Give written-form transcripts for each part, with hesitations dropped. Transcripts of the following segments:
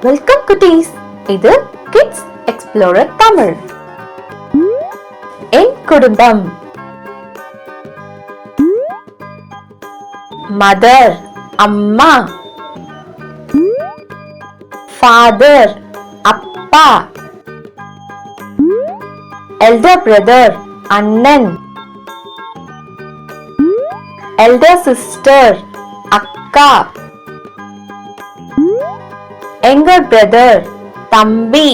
Welcome குட்டீஸ். இது kids explorer Tamil. என் குடும்பம். மதர் அம்மா, ஃபாதர் அப்பா, எல்டர் பிரதர் அண்ணன், எல்டர் சிஸ்டர் அக்கா, younger brother தம்பி,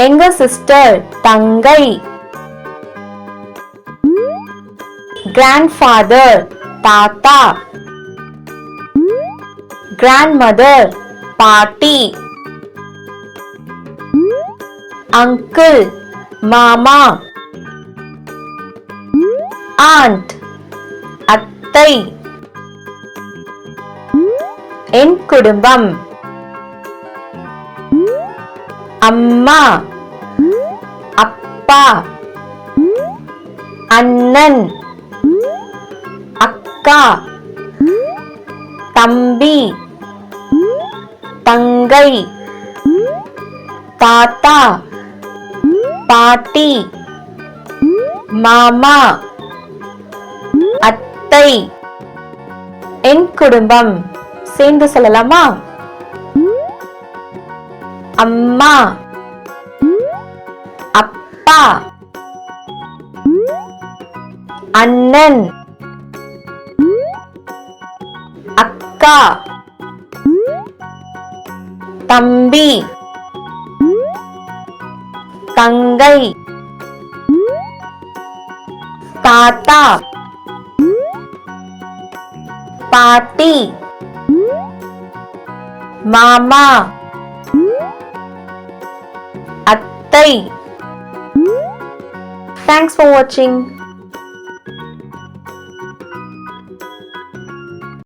younger sister தங்கை, grandfather தாத்தா, grandmother பாட்டி, uncle மாமா, aunt அத்தை. என் குடும்பம். அம்மா, அப்பா, அண்ணன், அக்கா, தம்பி, தங்கை, தாத்தா, பாட்டி, மாமா, அத்தை. என் குடும்பம். சேர்ந்து சொல்லலாமா? அம்மா, அப்பா, அண்ணன், அக்கா, தம்பி, தங்கை, தாத்தா, பாட்டி, மாமா, அத்தை. Thanks for watching.